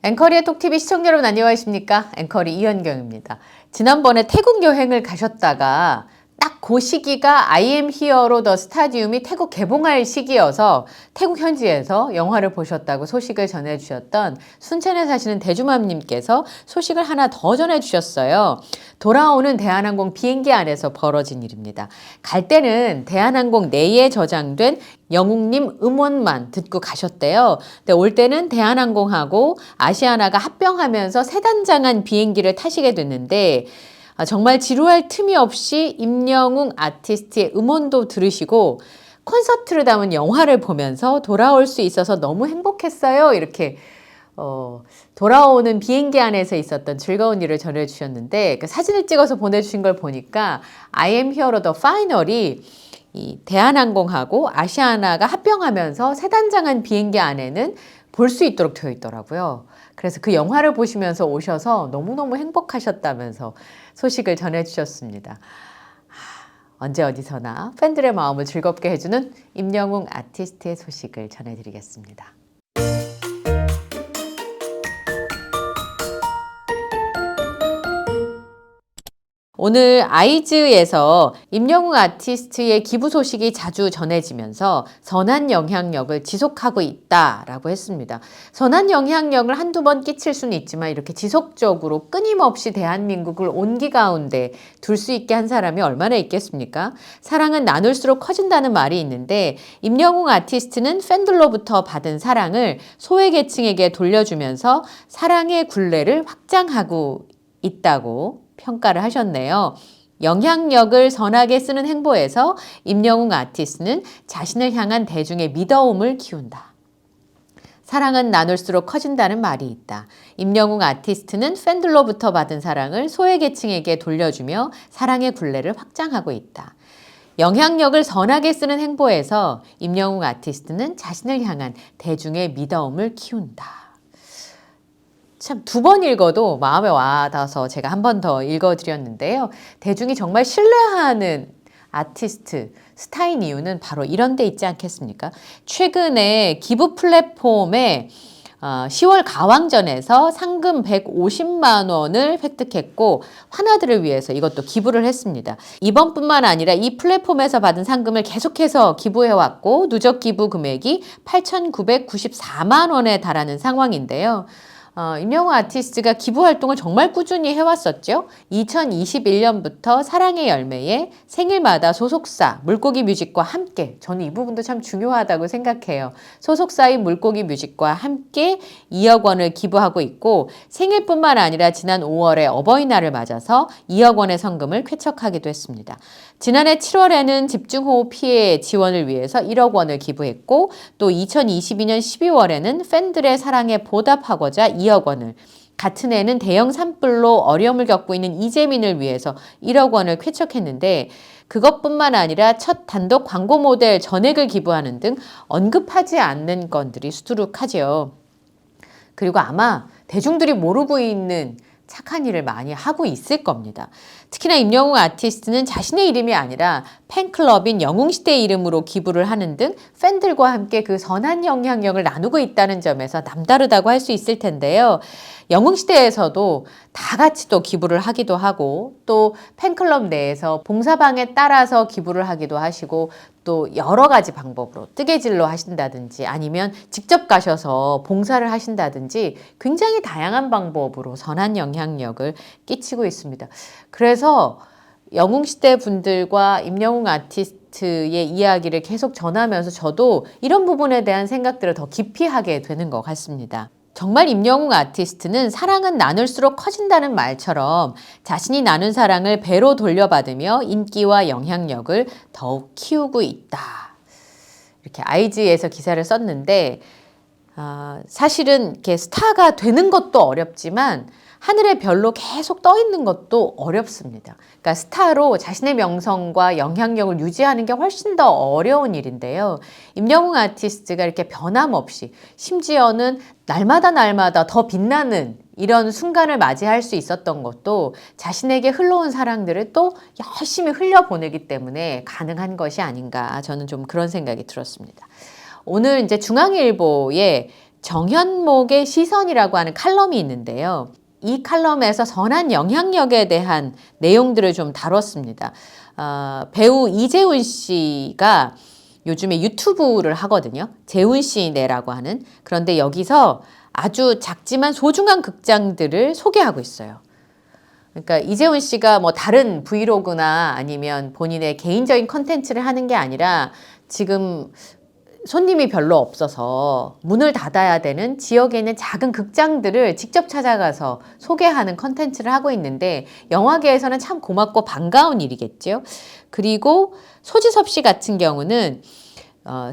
앵커리의 톡TV 시청자 여러분 안녕하십니까? 앵커리 이현경입니다. 지난번에 태국 여행을 가셨다가 딱 그 시기가 I am here로 더 스타디움이 태국 개봉할 시기여서 태국 현지에서 영화를 보셨다고 소식을 전해주셨던 순천에 사시는 대주맘님께서 소식을 하나 더 전해주셨어요. 돌아오는 대한항공 비행기 안에서 벌어진 일입니다. 갈 때는 대한항공 내에 저장된 영웅님 음원만 듣고 가셨대요. 근데 올 때는 대한항공하고 아시아나가 합병하면서 세 단장한 비행기를 타시게 됐는데 정말 지루할 틈이 없이 임영웅 아티스트의 음원도 들으시고 콘서트를 담은 영화를 보면서 돌아올 수 있어서 너무 행복했어요. 이렇게 돌아오는 비행기 안에서 있었던 즐거운 일을 전해주셨는데 그 사진을 찍어서 보내주신 걸 보니까 I am here the final이 이 대한항공하고 아시아나가 합병하면서 세 단장한 비행기 안에는 볼 수 있도록 되어 있더라고요. 그래서 그 영화를 보시면서 오셔서 너무너무 행복하셨다면서 소식을 전해주셨습니다. 언제 어디서나 팬들의 마음을 즐겁게 해주는 임영웅 아티스트의 소식을 전해드리겠습니다. 오늘 아이즈에서 임영웅 아티스트의 기부 소식이 자주 전해지면서 선한 영향력을 지속하고 있다라고 했습니다. 선한 영향력을 한두 번 끼칠 수는 있지만 이렇게 지속적으로 끊임없이 대한민국을 온기 가운데 둘 수 있게 한 사람이 얼마나 있겠습니까? 사랑은 나눌수록 커진다는 말이 있는데 임영웅 아티스트는 팬들로부터 받은 사랑을 소외계층에게 돌려주면서 사랑의 굴레를 확장하고 있다고 평가를 하셨네요. 영향력을 선하게 쓰는 행보에서 임영웅 아티스트는 자신을 향한 대중의 믿어움을 키운다. 사랑은 나눌수록 커진다는 말이 있다. 임영웅 아티스트는 팬들로부터 받은 사랑을 소외계층에게 돌려주며 사랑의 굴레를 확장하고 있다. 영향력을 선하게 쓰는 행보에서 임영웅 아티스트는 자신을 향한 대중의 믿어움을 키운다. 참 두 번 읽어도 마음에 와닿아서 제가 한 번 더 읽어드렸는데요. 대중이 정말 신뢰하는 아티스트, 스타인 이유는 바로 이런 데 있지 않겠습니까? 최근에 기부 플랫폼에 10월 가왕전에서 상금 150만 원을 획득했고 환아들을 위해서 이것도 기부를 했습니다. 이번뿐만 아니라 이 플랫폼에서 받은 상금을 계속해서 기부해왔고 누적 기부 금액이 8,994만 원에 달하는 상황인데요. 임영웅 아티스트가 기부 활동을 정말 꾸준히 해왔었죠. 2021년부터 사랑의 열매에 생일마다 소속사 물고기 뮤직과 함께, 저는 이 부분도 참 중요하다고 생각해요. 소속사인 물고기 뮤직과 함께 2억 원을 기부하고 있고 생일뿐만 아니라 지난 5월에 어버이날을 맞아서 2억 원의 성금을 쾌척하기도 했습니다. 지난해 7월에는 집중호우 피해 지원을 위해서 1억 원을 기부했고 또 2022년 12월에는 팬들의 사랑에 보답하고자 2억 원을, 같은 해는 대형 산불로 어려움을 겪고 있는 이재민을 위해서 1억 원을 쾌척했는데 그것뿐만 아니라 첫 단독 광고 모델 전액을 기부하는 등 언급하지 않는 건들이 수두룩하죠. 그리고 아마 대중들이 모르고 있는 착한 일을 많이 하고 있을 겁니다. 특히나 임영웅 아티스트는 자신의 이름이 아니라 팬클럽인 영웅시대 이름으로 기부를 하는 등 팬들과 함께 그 선한 영향력을 나누고 있다는 점에서 남다르다고 할 수 있을 텐데요. 영웅시대에서도 다 같이 또 기부를 하기도 하고 또 팬클럽 내에서 봉사방에 따라서 기부를 하기도 하시고 또 여러 가지 방법으로 뜨개질로 하신다든지 아니면 직접 가셔서 봉사를 하신다든지 굉장히 다양한 방법으로 선한 영향력을 끼치고 있습니다. 그래서 영웅시대 분들과 임영웅 아티스트의 이야기를 계속 전하면서 저도 이런 부분에 대한 생각들을 더 깊이 하게 되는 것 같습니다. 정말 임영웅 아티스트는 사랑은 나눌수록 커진다는 말처럼 자신이 나눈 사랑을 배로 돌려받으며 인기와 영향력을 더욱 키우고 있다. 이렇게 아이즈에서 기사를 썼는데 사실은 이렇게 스타가 되는 것도 어렵지만 하늘의 별로 계속 떠 있는 것도 어렵습니다. 그러니까 스타로 자신의 명성과 영향력을 유지하는 게 훨씬 더 어려운 일인데요. 임영웅 아티스트가 이렇게 변함없이 심지어는 날마다 더 빛나는 이런 순간을 맞이할 수 있었던 것도 자신에게 흘러온 사랑들을 또 열심히 흘려보내기 때문에 가능한 것이 아닌가, 저는 좀 그런 생각이 들었습니다. 오늘 이제 중앙일보에 정현목의 시선이라고 하는 칼럼이 있는데요. 이 칼럼에서 선한 영향력에 대한 내용들을 좀 다뤘습니다. 배우 이재훈 씨가 요즘에 유튜브를 하거든요. 재훈씨네라고 하는. 그런데 여기서 아주 작지만 소중한 극장들을 소개하고 있어요. 그러니까 이재훈 씨가 뭐 다른 브이로그나 아니면 본인의 개인적인 컨텐츠를 하는 게 아니라 지금 손님이 별로 없어서 문을 닫아야 되는 지역에 있는 작은 극장들을 직접 찾아가서 소개하는 컨텐츠를 하고 있는데 영화계에서는 참 고맙고 반가운 일이겠죠. 그리고 소지섭 씨 같은 경우는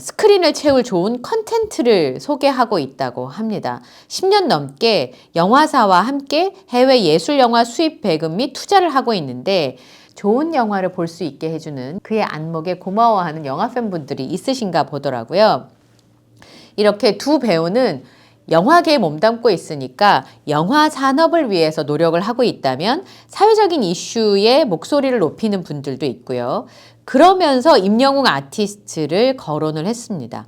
스크린을 채울 좋은 컨텐츠를 소개하고 있다고 합니다. 10년 넘게 영화사와 함께 해외 예술영화 수입 배급 및 투자를 하고 있는데 좋은 영화를 볼 수 있게 해주는 그의 안목에 고마워하는 영화 팬분들이 있으신가 보더라고요. 이렇게 두 배우는 영화계에 몸담고 있으니까 영화 산업을 위해서 노력을 하고 있다면 사회적인 이슈에 목소리를 높이는 분들도 있고요. 그러면서 임영웅 아티스트를 거론을 했습니다.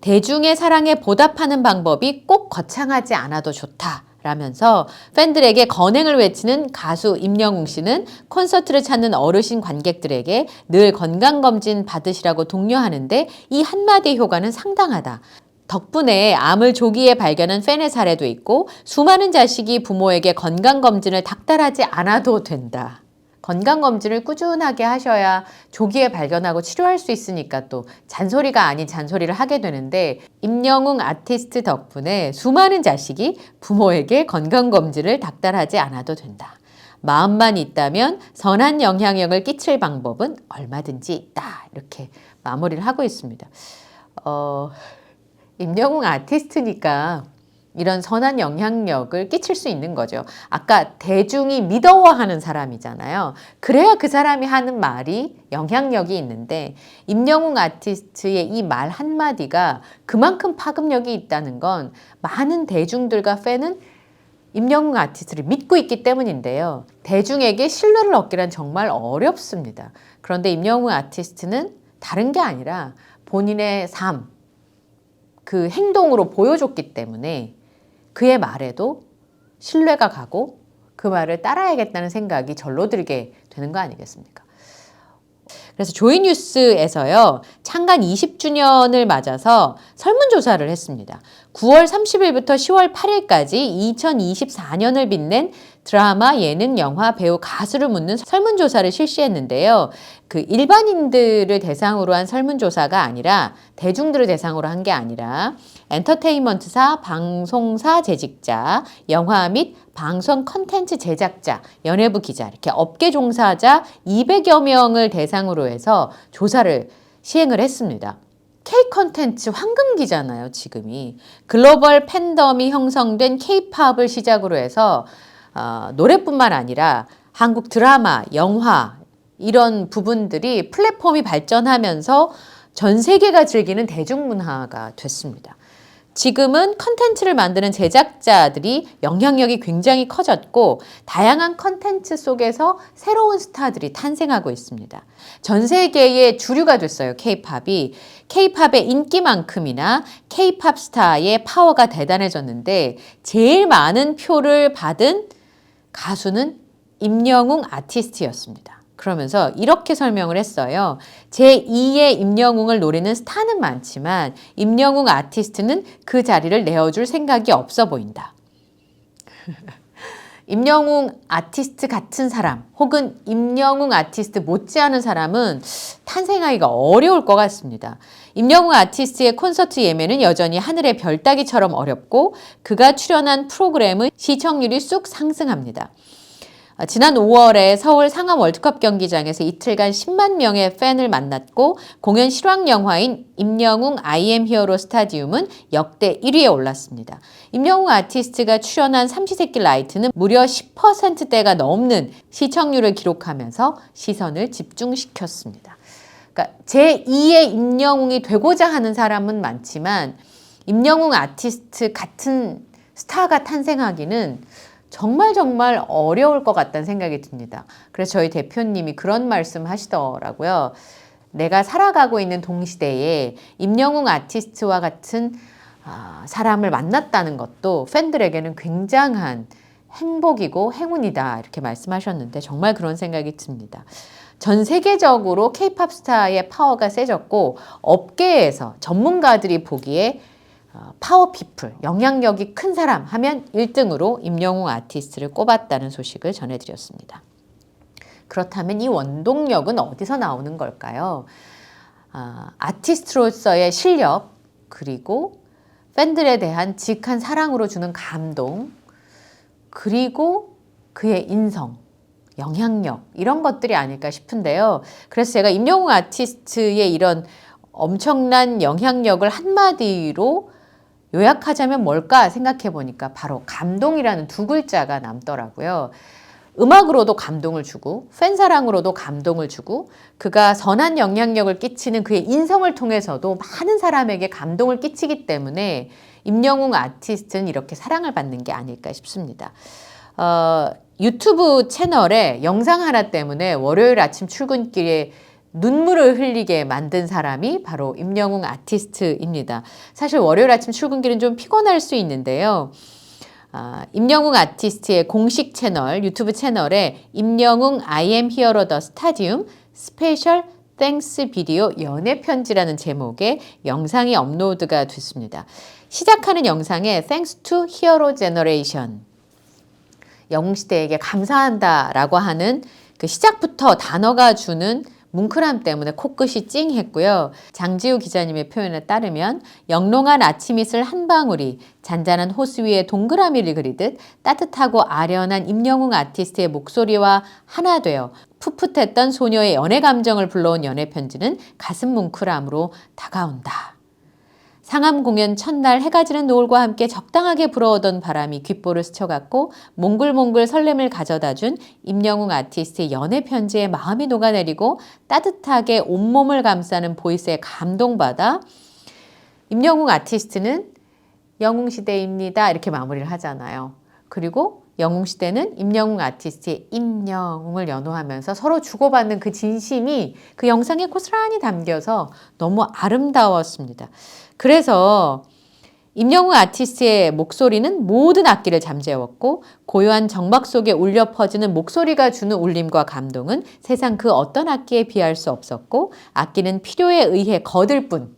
대중의 사랑에 보답하는 방법이 꼭 거창하지 않아도 좋다. 라면서 팬들에게 건행을 외치는 가수 임영웅 씨는 콘서트를 찾는 어르신 관객들에게 늘 건강검진 받으시라고 독려하는데 이 한마디 효과는 상당하다. 덕분에 암을 조기에 발견한 팬의 사례도 있고 수많은 자식이 부모에게 건강검진을 닥달하지 않아도 된다. 건강검진을 꾸준하게 하셔야 조기에 발견하고 치료할 수 있으니까 또 잔소리가 아닌 잔소리를 하게 되는데 임영웅 아티스트 덕분에 수많은 자식이 부모에게 건강검진을 닥달하지 않아도 된다. 마음만 있다면 선한 영향력을 끼칠 방법은 얼마든지 있다. 이렇게 마무리를 하고 있습니다. 임영웅 아티스트니까 이런 선한 영향력을 끼칠 수 있는 거죠. 아까 대중이 믿어워하는 사람이잖아요. 그래야 그 사람이 하는 말이 영향력이 있는데 임영웅 아티스트의 이 말 한마디가 그만큼 파급력이 있다는 건 많은 대중들과 팬은 임영웅 아티스트를 믿고 있기 때문인데요. 대중에게 신뢰를 얻기란 정말 어렵습니다. 그런데 임영웅 아티스트는 다른 게 아니라 본인의 삶, 그 행동으로 보여줬기 때문에 그의 말에도 신뢰가 가고 그 말을 따라야겠다는 생각이 절로 들게 되는 거 아니겠습니까? 그래서 조이뉴스에서요, 창간 20주년을 맞아서 설문조사를 했습니다. 9월 30일부터 10월 8일까지 2024년을 빛낸 드라마, 예능, 영화, 배우, 가수를 묻는 설문조사를 실시했는데요. 그 일반인들을 대상으로 한 설문조사가 아니라 대중들을 대상으로 한 게 아니라 엔터테인먼트사, 방송사 재직자, 영화 및 방송 컨텐츠 제작자, 연예부 기자 이렇게 업계 종사자 200여 명을 대상으로 해서 조사를 시행을 했습니다. K 컨텐츠 황금기잖아요, 지금이. 글로벌 팬덤이 형성된 K-팝을 시작으로 해서 노래뿐만 아니라 한국 드라마, 영화 이런 부분들이 플랫폼이 발전하면서 전 세계가 즐기는 대중문화가 됐습니다. 지금은 컨텐츠를 만드는 제작자들이 영향력이 굉장히 커졌고 다양한 컨텐츠 속에서 새로운 스타들이 탄생하고 있습니다. 전 세계의 주류가 됐어요, K-팝이. K-팝의 인기만큼이나 K-팝 스타의 파워가 대단해졌는데 제일 많은 표를 받은 가수는 임영웅 아티스트였습니다. 그러면서 이렇게 설명을 했어요. 제2의 임영웅을 노리는 스타는 많지만 임영웅 아티스트는 그 자리를 내어줄 생각이 없어 보인다. 임영웅 아티스트 같은 사람 혹은 임영웅 아티스트 못지않은 사람은 탄생하기가 어려울 것 같습니다. 임영웅 아티스트의 콘서트 예매는 여전히 하늘의 별 따기처럼 어렵고 그가 출연한 프로그램은 시청률이 쑥 상승합니다. 지난 5월에 서울 상암 월드컵 경기장에서 이틀간 10만 명의 팬을 만났고 공연 실황 영화인 임영웅 I am 히어로 스타디움은 역대 1위에 올랐습니다. 임영웅 아티스트가 출연한 삼시세끼 라이트는 무려 10%대가 넘는 시청률을 기록하면서 시선을 집중시켰습니다. 그러니까 제2의 임영웅이 되고자 하는 사람은 많지만 임영웅 아티스트 같은 스타가 탄생하기는 정말 어려울 것 같다는 생각이 듭니다. 그래서 저희 대표님이 그런 말씀 하시더라고요. 내가 살아가고 있는 동시대에 임영웅 아티스트와 같은 사람을 만났다는 것도 팬들에게는 굉장한 행복이고 행운이다 이렇게 말씀하셨는데 정말 그런 생각이 듭니다. 전 세계적으로 K-팝 스타의 파워가 세졌고 업계에서 전문가들이 보기에 파워피플, 영향력이 큰 사람 하면 1등으로 임영웅 아티스트를 꼽았다는 소식을 전해드렸습니다. 그렇다면 이 원동력은 어디서 나오는 걸까요? 아티스트로서의 실력, 그리고 팬들에 대한 직한 사랑으로 주는 감동, 그리고 그의 인성, 영향력 이런 것들이 아닐까 싶은데요. 그래서 제가 임영웅 아티스트의 이런 엄청난 영향력을 한마디로 요약하자면 뭘까 생각해 보니까 바로 감동이라는 두 글자가 남더라고요. 음악으로도 감동을 주고 팬사랑으로도 감동을 주고 그가 선한 영향력을 끼치는 그의 인성을 통해서도 많은 사람에게 감동을 끼치기 때문에 임영웅 아티스트는 이렇게 사랑을 받는 게 아닐까 싶습니다. 유튜브 채널에 영상 하나 때문에 월요일 아침 출근길에 눈물을 흘리게 만든 사람이 바로 임영웅 아티스트입니다. 사실 월요일 아침 출근길은 좀 피곤할 수 있는데요. 임영웅 아티스트의 공식 채널, 유튜브 채널에 임영웅 I am hero the stadium 스페셜 땡스 비디오 연애편지라는 제목의 영상이 업로드가 됐습니다. 시작하는 영상에 Thanks to Hero Generation 영웅시대에게 감사한다라고 하는 그 시작부터 단어가 주는 뭉클함 때문에 코끝이 찡했고요. 장지우 기자님의 표현에 따르면 영롱한 아침이슬 한 방울이 잔잔한 호수 위에 동그라미를 그리듯 따뜻하고 아련한 임영웅 아티스트의 목소리와 하나 되어 풋풋했던 소녀의 연애 감정을 불러온 연애편지는 가슴 뭉클함으로 다가온다. 상암 공연 첫날 해가 지는 노을과 함께 적당하게 불어오던 바람이 귓볼을 스쳐갔고 몽글몽글 설렘을 가져다준 임영웅 아티스트의 연애편지에 마음이 녹아내리고 따뜻하게 온몸을 감싸는 보이스에 감동받아 임영웅 아티스트는 영웅시대입니다 이렇게 마무리를 하잖아요. 그리고 영웅시대는 임영웅 아티스트의 임영웅을 연호하면서 서로 주고받는 그 진심이 그 영상에 고스란히 담겨서 너무 아름다웠습니다. 그래서 임영웅 아티스트의 목소리는 모든 악기를 잠재웠고 고요한 정막 속에 울려 퍼지는 목소리가 주는 울림과 감동은 세상 그 어떤 악기에 비할 수 없었고 악기는 필요에 의해 거들 뿐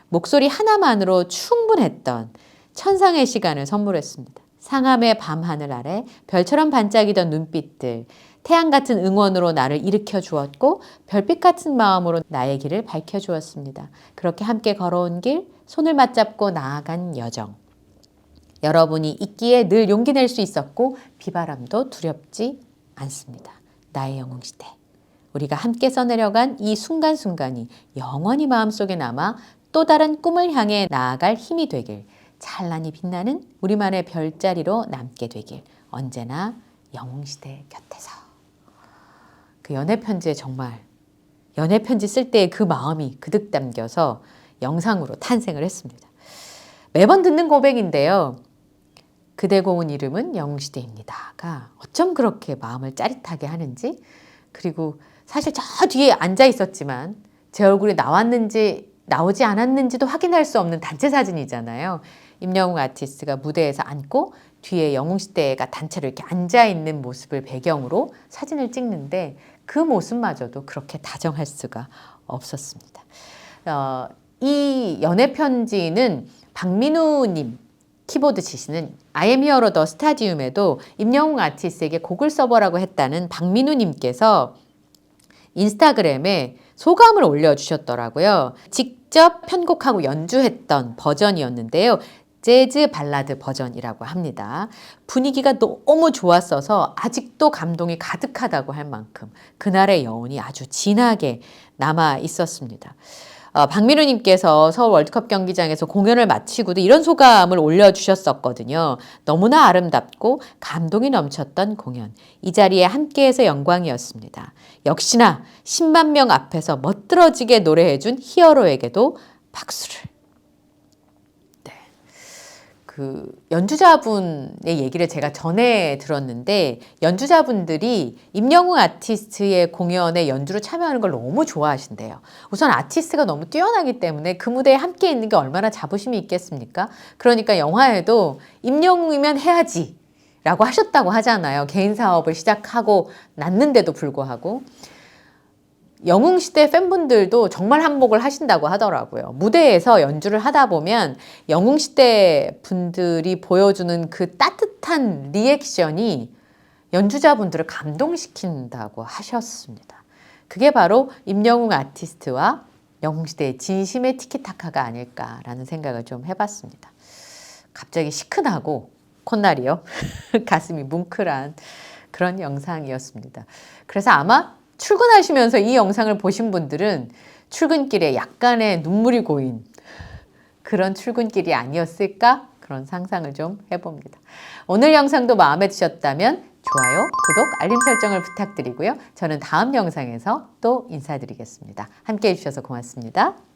목소리 하나만으로 충분했던 천상의 시간을 선물했습니다. 상암의 밤하늘 아래 별처럼 반짝이던 눈빛들, 태양 같은 응원으로 나를 일으켜 주었고 별빛 같은 마음으로 나의 길을 밝혀 주었습니다. 그렇게 함께 걸어온 길, 손을 맞잡고 나아간 여정. 여러분이 있기에 늘 용기 낼 수 있었고 비바람도 두렵지 않습니다. 나의 영웅시대. 우리가 함께 써내려간 이 순간순간이 영원히 마음속에 남아 또 다른 꿈을 향해 나아갈 힘이 되길, 찬란히 빛나는 우리만의 별자리로 남게 되길, 언제나 영웅시대 곁에서. 그 연애편지에 정말 연애편지 쓸 때의 그 마음이 그득 담겨서 영상으로 탄생을 했습니다. 매번 듣는 고백인데요. 그대 고운 이름은 영웅시대입니다가 어쩜 그렇게 마음을 짜릿하게 하는지, 그리고 사실 저 뒤에 앉아 있었지만 제 얼굴이 나왔는지 나오지 않았는지도 확인할 수 없는 단체 사진이잖아요. 임영웅 아티스트가 무대에서 앉고 뒤에 영웅시대가 단체로 이렇게 앉아있는 모습을 배경으로 사진을 찍는데 그 모습마저도 그렇게 다정할 수가 없었습니다. 이 연애편지는 박민우님 키보드 치시는 I am hero the stadium에도 임영웅 아티스트에게 곡을 써보라고 했다는 박민우님께서 인스타그램에 소감을 올려주셨더라고요. 직접 편곡하고 연주했던 버전이었는데요. 재즈 발라드 버전이라고 합니다. 분위기가 너무 좋았어서 아직도 감동이 가득하다고 할 만큼 그날의 여운이 아주 진하게 남아 있었습니다. 박민우님께서 서울 월드컵 경기장에서 공연을 마치고도 이런 소감을 올려주셨었거든요. 너무나 아름답고 감동이 넘쳤던 공연. 이 자리에 함께해서 영광이었습니다. 역시나 10만 명 앞에서 멋들어지게 노래해준 히어로에게도 박수를. 네. 그 연주자분의 얘기를 제가 전에 들었는데 연주자분들이 임영웅 아티스트의 공연에 연주로 참여하는 걸 너무 좋아하신대요. 우선 아티스트가 너무 뛰어나기 때문에 그 무대에 함께 있는 게 얼마나 자부심이 있겠습니까? 그러니까 영화에도 임영웅이면 해야지 라고 하셨다고 하잖아요. 개인 사업을 시작하고 났는데도 불구하고. 영웅시대 팬분들도 정말 한몫을 하신다고 하더라고요. 무대에서 연주를 하다 보면 영웅시대 분들이 보여주는 그 따뜻한 리액션이 연주자분들을 감동시킨다고 하셨습니다. 그게 바로 임영웅 아티스트와 영웅시대의 진심의 티키타카가 아닐까라는 생각을 좀 해봤습니다. 갑자기 시큰하고 콧날이요. 가슴이 뭉클한 그런 영상이었습니다. 그래서 아마 출근하시면서 이 영상을 보신 분들은 출근길에 약간의 눈물이 고인 그런 출근길이 아니었을까? 그런 상상을 좀 해봅니다. 오늘 영상도 마음에 드셨다면 좋아요, 구독, 알림 설정을 부탁드리고요. 저는 다음 영상에서 또 인사드리겠습니다. 함께 해주셔서 고맙습니다.